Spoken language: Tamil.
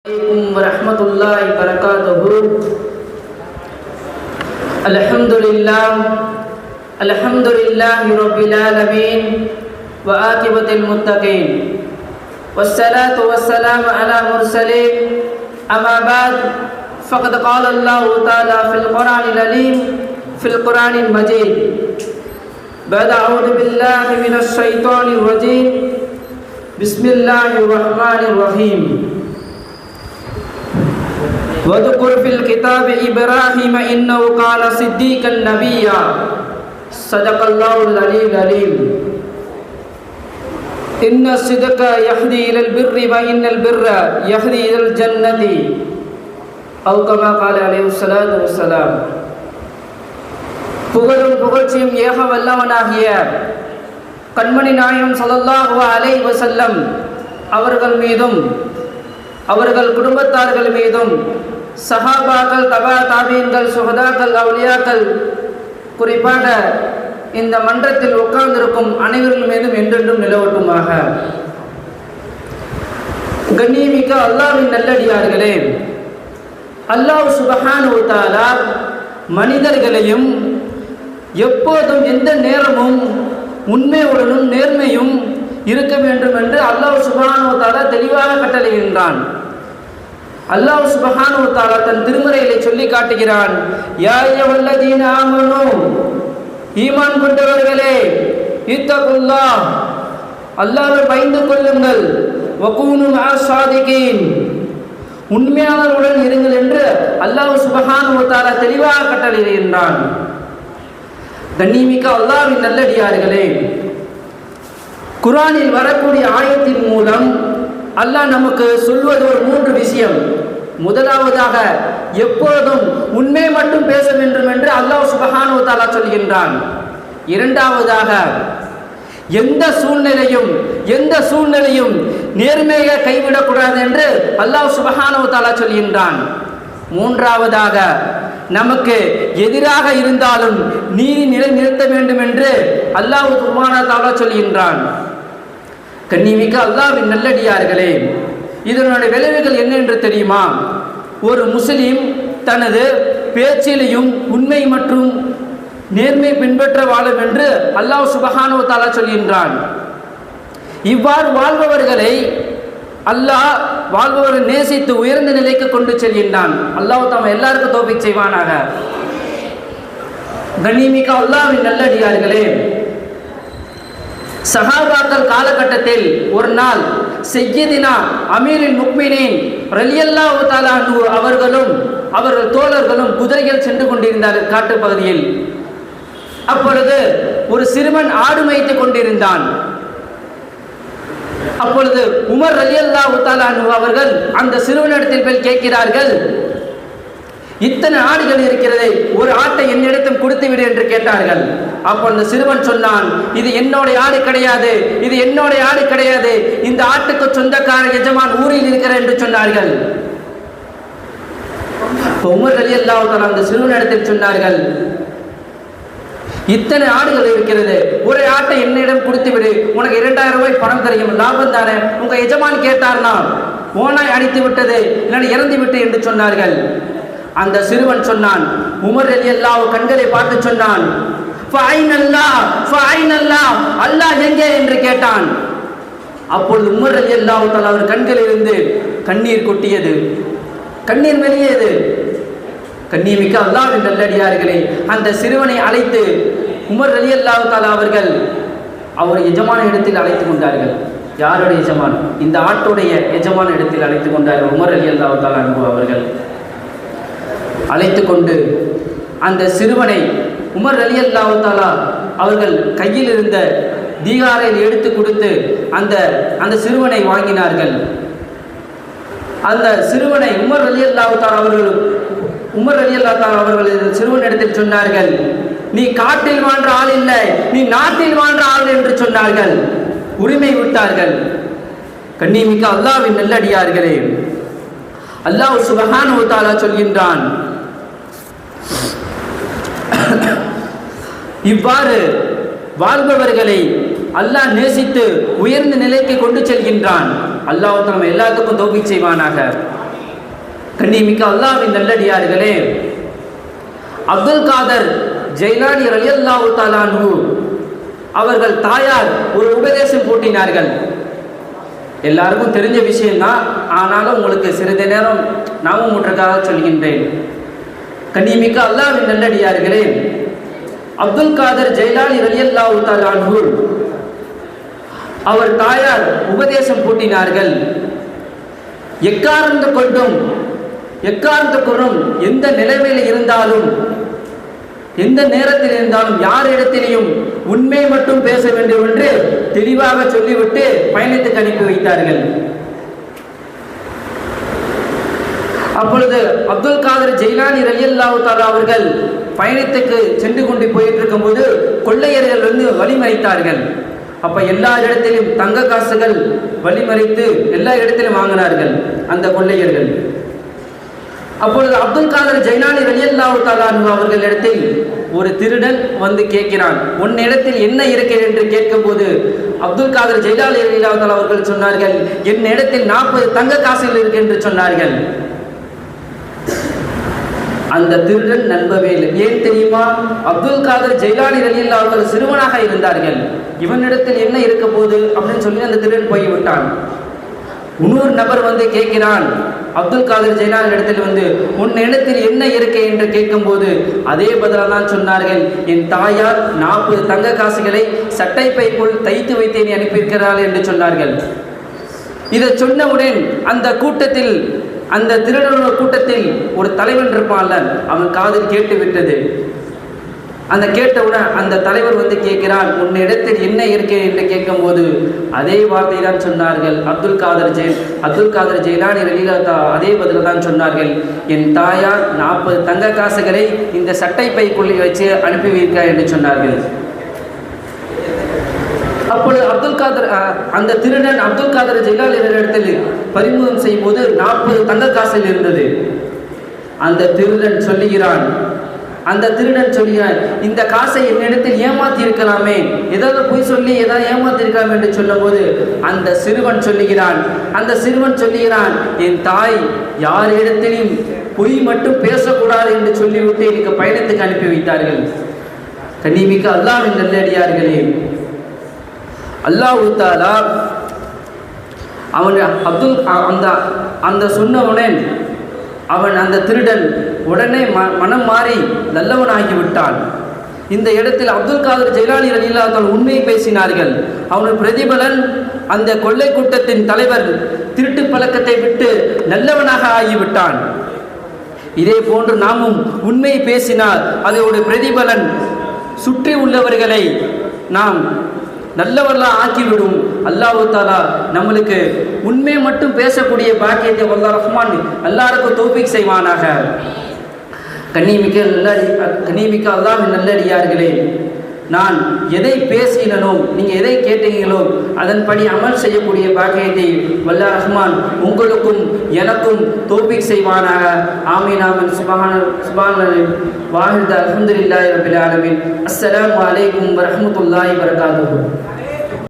warahmatullahi wabarakatuh. Alhamdulillahi rabbil alamin wa aqibatil muttaqin wassalatu wassalamu ala mursalin amma ba'd faqad qala Allah ta'ala fil Qur'anil Alim fil Qur'anil Majid ba'da a'udzu billahi minasy syaithanir rajim bismillahirrahmanirrahim Wadhkur fil kitab Ibrahim innahu kana siddiqan nabiyya sadaqallahul aliyyul alim inna sidqa yahdi ilal birri wa innal birra yahdi ilal jannati aw kama qala alayhi salatu wassalam. புகழும் புகழ்ச்சியும் ஏக வல்லவனாகிய கண்மணி நாயகம் ஸல்லல்லாஹு அலைஹி வஸல்லம் அவர்கள் மீதும் அவர்கள் குடும்பத்தார்கள் மீதும் சஹாபாக்கள் தபா தாபீன்கள் சுஹதாக்கள் அவுலியாக்கள் குறிப்பாக இந்த மன்றத்தில் உட்கார்ந்திருக்கும் அனைவர்கள் மீதும் என்றென்றும் நிலவட்டுமாக. கண்ணியமிக்க அல்லாஹ்வின் நல்லடியார்களே, அல்லாஹ் சுப்ஹானஹு வ தஆலா மனிதர்களையும் எப்போதும் எந்த நேரமும் உண்மையுடனும் நேர்மையும் இருக்க வேண்டும் என்று அல்லாஹ் சுப்ஹானஹு வ தஆலா தெளிவாக கட்டளையிடுகின்றான். அல்லாஹ் சுப்ஹானஹு வ தஆலா தன் திருமறையிலே சொல்லி காட்டுகிறான், யா அய்யுஹல்லதீன ஆமனூ, ஈமான் கொண்டவர்களே, இத்தகுல்லாஹ், அல்லாஹ்வை பயந்து கொள்ளுங்கள், வகூனு மஅஸ்-ஸாதிகீன், உண்மையாளர்களுடன் இருங்கள் என்று அல்லாஹ் சுப்ஹானஹு வ தஆலா தெளிவாக கட்டளையிடுகின்றான். கண்ணியமிக்க அல்லாஹ்வின் நல்லடியார்களே, குர்ஆனில் வரக்கூடிய ஆயத்தின் மூலம் அல்லாஹ் நமக்கு சொல்வது ஒரு 3 விஷயம். முதலாவதாக எப்போதும் உண்மை மட்டும் பேச வேண்டும் என்று அல்லாஹ் சுப்ஹானஹு வ தஆலா சொல்கின்றான். இரண்டாவதாக எந்த சூழ்நிலையும் நேர்மையை கைவிடக்கூடாது என்று அல்லாஹ் சுப்ஹானஹு வ தஆலா சொல்கின்றான். மூன்றாவதாக நமக்கு எதிராக இருந்தாலும் நீதி நிலைநிறுத்த வேண்டும் என்று அல்லாஹ் சுப்ஹானஹு வ தஆலா சொல்கின்றான். கண்ணியமிக்க அல்லாஹ்வின் நல்லடியார்களே, இதனுடைய விளைவுகள் என்ன என்று தெரியுமா? ஒரு முஸ்லிம் தனது பேச்சிலையும் உண்மை மற்றும் நேர்மை பின்பற்ற வாழும் என்று அல்லாஹ் சுப்ஹானஹு வ தஆலா சொல்கின்றான். இவ்வாறு வாழ்பவர்களை அல்லாஹ் நேசித்து உயர்ந்த நிலைக்கு கொண்டு செல்கின்றான். அல்லாஹ் தம் எல்லாருக்கும் தௌஃபீக் செய்வானாக. கண்ணியமிக்க அல்லாஹ்வின் நல்லடியார்களே, சஹாபாக்கள் காலகட்டத்தில் ஒரு நாள் சய்யிதினா அமீருல் முஃமினீன் ரலியல்லாஹு தஆலா அன்ஹு அவர்களும் அவர்கள் தோழர்களும் குதிரைகள் சென்று கொண்டிருந்தார்கள் காட்டு பகுதியில். அப்பொழுது ஒரு சிறுவன் ஆடு மேய்த்துக் கொண்டிருந்தான். அப்பொழுது உமர் ரலியல்லாஹு தஆலா அன்ஹு அவர்கள் அந்த சிறுவனிடத்தில் போய் கேட்கிறார்கள், இத்தனை ஆடுகள் இருக்கிறது, ஒரு ஆட்டை என்னிடத்தில் கொடுத்து விடு என்று கேட்டார்கள். அப்பொழுது சிறுவன் சொன்னான், இது என்னோட ஆடு கிடையாது, இது என்னோட ஆடு கிடையாது, இந்த ஆட்டுக்கு சொந்தக்கார எஜமான் ஊரில் இருக்கிறார் என்று சொன்னார்கள். உமர் ரலியல்லாஹு தஆலா அந்த சிறுவனிடத்தில் சொன்னார்கள், இத்தனை ஆடுகள் இருக்கிறது, ஒரு ஆட்டை என்னிடம் கொடுத்து விடு, உனக்கு 2000 ரூபாய் பணம் தெரியும், லாபம் தானே. உங்க எஜமான் கேட்டார்னா ஓனாய் அடித்து விட்டது, இல்லைன்னா இறந்து விட்டு என்று சொன்னார்கள். அந்த சிறுவன் சொன்னான், உமர் ரலியல்லாஹு கண்களை பார்த்து சொன்னான், அல்லாஹ் எங்கே என்று கேட்டான். அப்பொழுது உமர் ரலியல்லாஹு தஆலா அவர் கண்களிலிருந்து கண்ணீர் கொட்டியது, கண்ணீர் வெளியேது. கண்ணியமிக்க அல்லாஹ்வின் நல்லடியார்களே, அந்த சிறுவனை அழைத்து உமர் ரலியல்லாஹு தஆலா அவர்கள் அவர் எஜமான இடத்தில் அழைத்து கொண்டார்கள். யாருடைய எஜமான்? இந்த ஆட்டுடைய எஜமான இடத்தில் அழைத்து கொண்டார்கள். உமர் ரலியல்லாஹு தஆலா அவர்கள் அழைத்து கொண்டு அந்த சிறுவனை உமர் ரலியல்லாஹு தஆலா அவர்கள் கையில் இருந்த தீகாரையில் எடுத்து கொடுத்து அந்த சிறுவனை வாங்கினார்கள். அந்த சிறுவனை உமர் ரலியல்லாஹு தஆலா அவர்கள் சிறுவனிடத்தில் சொன்னார்கள், நீ காட்டில் வாழ்ற ஆள் இல்லை, நீ நாட்டில் வாழ்ற ஆள் என்று சொன்னார்கள். உரிமை விட்டார்கள். கண்ணியமிக்க அல்லாஹ்வின் நல்லடியார்களே, அல்லாஹ் சுப்ஹானஹு வ தஆலா சொல்கின்றான், இவ்வாறு வாழ்பவர்களை அல்லாஹ் நேசித்து உயர்ந்த நிலைக்கு கொண்டு செல்கின்றான். அல்லாஹ் நம்ம எல்லாத்துக்கும் தௌஃபீக் செய்வானாக. கண்ணியமிக்க அல்லாஹ்வின் நல்லடியார்களே, அப்துல் காதர் ஜைலானி ரலியல்லாஹு தஆலா அன்ஹு அவர்கள் தாயார் ஒரு உபதேசம் கூட்டினார்கள். எல்லாருக்கும் தெரிஞ்ச விஷயம்தான், ஆனாலும் உங்களுக்கு சிறிது நேரம் நாமும் ஒன்றுக்காக சொல்கின்றேன். கண்ணியமிக்க அல்லாஹ்வின் நல்லடியார்களே, அப்துல் காதர் ஜைலானி ரலியல்லாஹு தஆலா அன்ஹு அவர் தாயார் உபதேசம் கூட்டினார்கள். எக்காரணத்தை கொண்டும் எந்த நிலைமையில் இருந்தாலும், எந்த நேரத்தில் இருந்தாலும், யாரிடத்திலையும் உண்மை மட்டும் பேச வேண்டும் என்று தெளிவாக சொல்லிவிட்டு பயணத்துக்கு அனுப்பி வைத்தார்கள். அப்பொழுது அப்துல் காதர் ஜைலானி ரலியல்லாஹு தஆலா அவர்கள் பயணத்துக்கு சென்று கொண்டு போயிட்டு இருக்கும்போது கொள்ளையர்கள் வழிமறித்தார்கள். அப்ப எல்லா இடத்திலும் தங்க காசுகள் வழிமறித்து எல்லா இடத்திலும் வாங்கினார்கள் அந்த கொள்ளையர்கள். அப்பொழுது அப்துல் காதர் ஜைலானி ரலியல்லாஹு தஆலா அன்ஹு அவர்களிடத்தில் ஒரு திருடன் வந்து கேட்கிறான், உன்னிடத்தில் என்ன இருக்கிறது என்று கேட்கும்போது அப்துல் காதர் ஜைலானி ரலியல்லாஹு தஆலா அவர்கள் சொன்னார்கள், என் இடத்தில் 40 தங்க காசுகள் இருக்கு என்று சொன்னார்கள். அந்த திருடன் நம்பவே இல்லை. ஏன் தெரியுமா? அப்துல் காதர் ஜைலானி ரலியல்லாஹு தஆலா சிறுவனாக இருந்தார்கள். இவனிடத்தில் என்ன இருக்க போகுது அப்படின்னு சொல்லி அந்த திருடன் போய்விட்டான். இன்னொரு நபர் வந்து கேட்கிறான் அப்துல் காதர் ஜைலானி இடத்தில் வந்து, உன் இடத்தில் என்ன இருக்கு என்று கேட்கும்போது அதே பதிலாக தான் சொன்னார்கள், என் தாயார் 40 தங்க காசுகளை சட்டை பைக்குள் தைத்து வைத்தேன் அனுப்பியிருக்கிறாள் என்று சொன்னார்கள். இதை சொன்னவுடன் அந்த கூட்டத்தில், அந்த திருடனோட கூட்டத்தில் ஒரு தலைவன் இருப்பான்ல, அவன் காதில் கேட்டு விட்டது. அந்த கேட்டவுடன் அந்த தலைவர் வந்து கேட்கிறான், உன்னிடத்தில் என்ன இருக்கு என்று கேட்கும்போது அதே வார்த்தை தான் சொன்னார்கள். அப்துல் காதர் ஜைலானி ரலியல்லாஹு அதே பதில் தான் சொன்னார்கள், என் தாயார் 40 தங்க காசுகளை இந்த சட்டை பைக்குள்ளே வச்சு அனுப்பி வைக்கிறார் என்று சொன்னார்கள். அப்பொழுது அந்த திருடன் அப்துல் காதர் ஜைலானி இடத்தில் பறிமுதல் செய்யும் போது 40 தங்க காசில் இருந்தது. அந்த திருடன் சொல்லுகிறான், இந்த காசை என்னிடத்தில் ஏமாத்தி இருக்கலாமே, ஏதாவது பொய் சொல்லி ஏதாவது ஏமாத்தி இருக்கலாம் என்று சொல்லும் போது அந்த சிறுவன் சொல்லுகிறான், என் தாய் யார் இடத்திலும் பொய் மட்டும் பேசக்கூடாது என்று சொல்லிவிட்டு எனக்கு பயணத்துக்கு அனுப்பி வைத்தார்கள். கண்ணியமிக்க அல்லாஹ்வின் நல்லடியார்களே, அல்லாஹ் தஆலா அவன் அந்த சொன்னவுடன் அந்த திருடன் உடனே மனம் மாறி நல்லவனாகிவிட்டான். இந்த இடத்தில் அப்துல் காதர் ஜைலானி ரலியல்லாஹு தஆலா உண்மையை பேசினார்கள். அவனுடைய பிரதிபலன் அந்த கொள்ளை கூட்டத்தின் தலைவர் திருட்டு பழக்கத்தை விட்டு நல்லவனாக ஆகிவிட்டான். இதே போன்று நாமும் உண்மையை பேசினால் அதோடைய பிரதிபலன் சுற்றி உள்ளவர்களை நாம் நல்லவர்களாக ஆக்கிவிடும். அல்லாஹ் தஆலா நம்மளுக்கு உண்மை மட்டும் பேசக்கூடிய பாக்கியத்தை வல்ல ரஹ்மான் எல்லாருக்கும் தௌஃபீக் செய்வானாக. கண்ணியமிக்க அல்லாஹ்வின் நல்லடியார்களே, நான் எதை பேசினோ, நீங்கள் எதை கேட்டீங்களோ அதன்படி அமல் செய்யக்கூடிய பாக்கியத்தை வல்ல ரஹ்மான் உங்களுக்கும் எனக்கும் தௌஃபீக் செய்வானாக. ஆமீன் ஆமீன். சுப்ஹானல்லாஹி வ அல்ஹம்துலில்லாஹி ரப்பில் ஆலமீன். அஸ்ஸலாமு அலைக்கும் வ ரஹ்மத்துல்லாஹி வ பரகாத்துஹு.